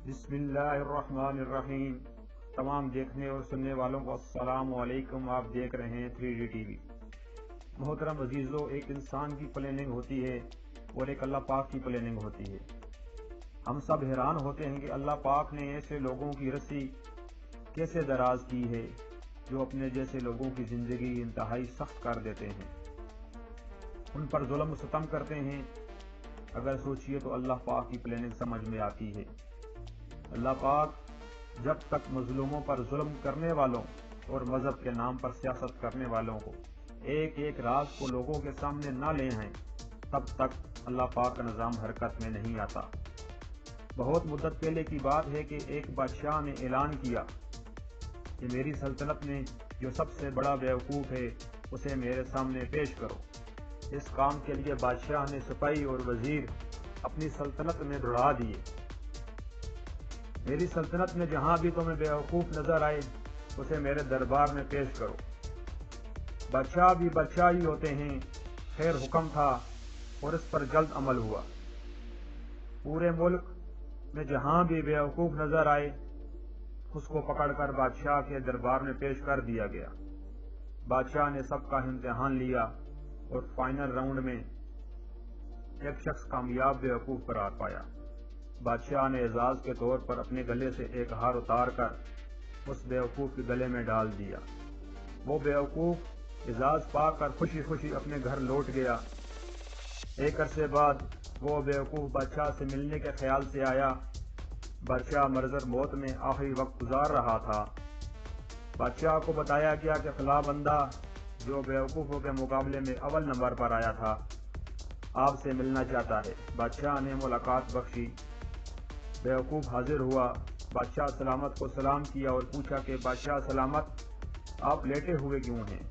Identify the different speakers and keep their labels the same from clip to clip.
Speaker 1: بسم اللہ الرحمن الرحیم۔ تمام دیکھنے اور سننے والوں کو السلام علیکم۔ آپ دیکھ رہے ہیں 3D ٹی وی۔ محترم عزیزو، ایک انسان کی پلاننگ ہوتی ہے اور ایک اللہ پاک کی پلاننگ ہوتی ہے۔ ہم سب حیران ہوتے ہیں کہ اللہ پاک نے ایسے لوگوں کی رسی کیسے دراز کی ہے جو اپنے جیسے لوگوں کی زندگی انتہائی سخت کر دیتے ہیں، ان پر ظلم و ستم کرتے ہیں۔ اگر سوچئے تو اللہ پاک کی پلاننگ سمجھ میں آتی ہے۔ اللہ پاک جب تک مظلوموں پر ظلم کرنے والوں اور مذہب کے نام پر سیاست کرنے والوں کو ایک ایک راز کو لوگوں کے سامنے نہ لے آئیں، تب تک اللہ پاک کا نظام حرکت میں نہیں آتا۔ بہت مدت پہلے کی بات ہے کہ ایک بادشاہ نے اعلان کیا کہ میری سلطنت میں جو سب سے بڑا بیوقوف ہے اسے میرے سامنے پیش کرو۔ اس کام کے لیے بادشاہ نے سپاہی اور وزیر اپنی سلطنت میں دوڑا دیے۔ میری سلطنت میں جہاں بھی تمہیں بیوقوف نظر آئے اسے میرے دربار میں پیش کرو۔ بادشاہ بھی بادشاہ ہی ہوتے ہیں، خیر حکم تھا اور اس پر جلد عمل ہوا۔ پورے ملک میں جہاں بھی بیوقوف نظر آئے اس کو پکڑ کر بادشاہ کے دربار میں پیش کر دیا گیا۔ بادشاہ نے سب کا امتحان لیا اور فائنل راؤنڈ میں ایک شخص کامیاب بیوقوف قرار پایا۔ بادشاہ نے اعزاز کے طور پر اپنے گلے سے ایک ہار اتار کر اس بیوقوف کے گلے میں ڈال دیا۔ وہ بیوقوف اعزاز پا کر خوشی خوشی اپنے گھر لوٹ گیا۔ ایک عرصے بعد وہ بیوقوف بادشاہ سے ملنے کے خیال سے آیا۔ بادشاہ مرضر موت میں آخری وقت گزار رہا تھا۔ بادشاہ کو بتایا گیا کہ فلاں بندہ جو بیوقوفوں کے مقابلے میں اول نمبر پر آیا تھا آپ سے ملنا چاہتا ہے۔ بادشاہ نے ملاقات بخشی۔ بیوقوف حاضر ہوا۔ بادشاہ سلامت کو سلام کیا اور پوچھا کہ بادشاہ سلامت، آپ لیٹے ہوئے کیوں ہیں؟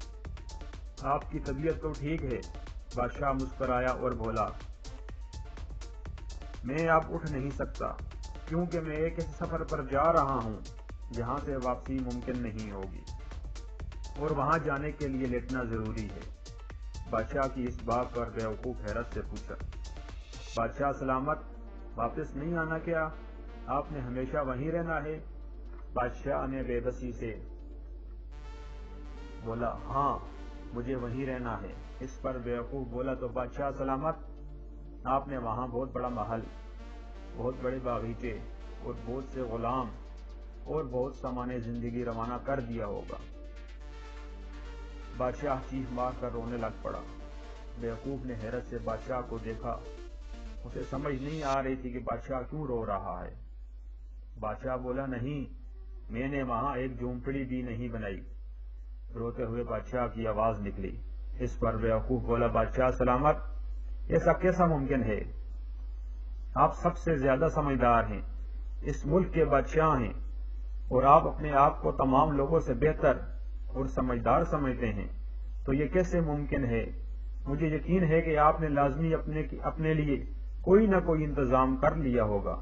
Speaker 1: آپ کی طبیعت تو ٹھیک ہے؟ بادشاہ مسکرایا اور بولا، میں اب اٹھ نہیں سکتا کیونکہ میں ایک ایسے سفر پر جا رہا ہوں جہاں سے واپسی ممکن نہیں ہوگی اور وہاں جانے کے لیے لیٹنا ضروری ہے۔ بادشاہ کی اس بات پر بیوقوف حیرت سے پوچھا، بادشاہ سلامت، واپس نہیں آنا کیا؟ آپ نے ہمیشہ وہیں رہنا ہے؟ بادشاہ نے بے بسی سے بولا، ہاں مجھے وہیں رہنا ہے۔ اس پر بیوقوف بولا، تو بادشاہ سلامت، آپ نے وہاں بہت بڑا محل، بہت بڑے باغیچے اور بہت سے غلام اور بہت سامان زندگی روانہ کر دیا ہوگا۔ بادشاہ چیخ مار کر رونے لگ پڑا۔ بیوقوف نے حیرت سے بادشاہ کو دیکھا۔ اسے سمجھ نہیں آ رہی تھی کہ بادشاہ کیوں رو رہا ہے۔ بادشاہ بولا، نہیں، میں نے وہاں ایک جھونپڑی بھی نہیں بنائی۔ روتے ہوئے بادشاہ کی آواز نکلی۔ اس پر بیوقوف بولا، بادشاہ سلامت، ایسا کیسا ممکن ہے؟ آپ سب سے زیادہ سمجھدار ہیں، اس ملک کے بادشاہ ہیں اور آپ اپنے آپ کو تمام لوگوں سے بہتر اور سمجھدار سمجھتے ہیں، تو یہ کیسے ممکن ہے؟ مجھے یقین ہے کہ آپ نے لازمی اپنے لیے کوئی نہ کوئی انتظام کر لیا ہوگا۔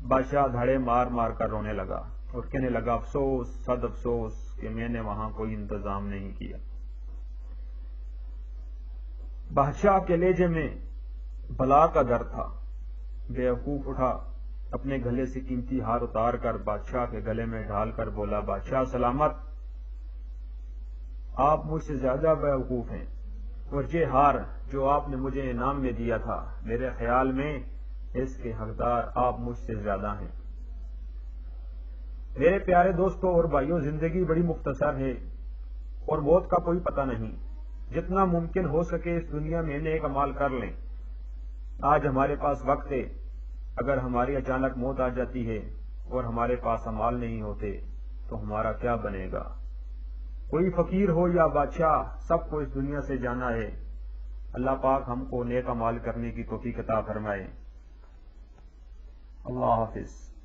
Speaker 1: بادشاہ دھڑے مار مار کر رونے لگا اور کہنے لگا، افسوس، صد افسوس کہ میں نے وہاں کوئی انتظام نہیں کیا۔ بادشاہ کے لہجے میں بلا کا ڈر تھا۔ بیوقوف اٹھا، اپنے گلے سے قیمتی ہار اتار کر بادشاہ کے گلے میں ڈال کر بولا، بادشاہ سلامت، آپ مجھ سے زیادہ بیوقوف ہیں اور یہ ہار جو آپ نے مجھے انعام میں دیا تھا، میرے خیال میں اس کے حقدار آپ مجھ سے زیادہ ہیں۔ میرے پیارے دوستوں اور بھائیوں، زندگی بڑی مختصر ہے اور موت کا کوئی پتہ نہیں۔ جتنا ممکن ہو سکے اس دنیا میں نیک اعمال کر لیں۔ آج ہمارے پاس وقت ہے، اگر ہماری اچانک موت آ جاتی ہے اور ہمارے پاس اعمال نہیں ہوتے تو ہمارا کیا بنے گا؟ کوئی فقیر ہو یا بادشاہ، سب کو اس دنیا سے جانا ہے۔ اللہ پاک ہم کو نیک اعمال کرنے کی توفیق عطا فرمائے۔ اللہ حافظ۔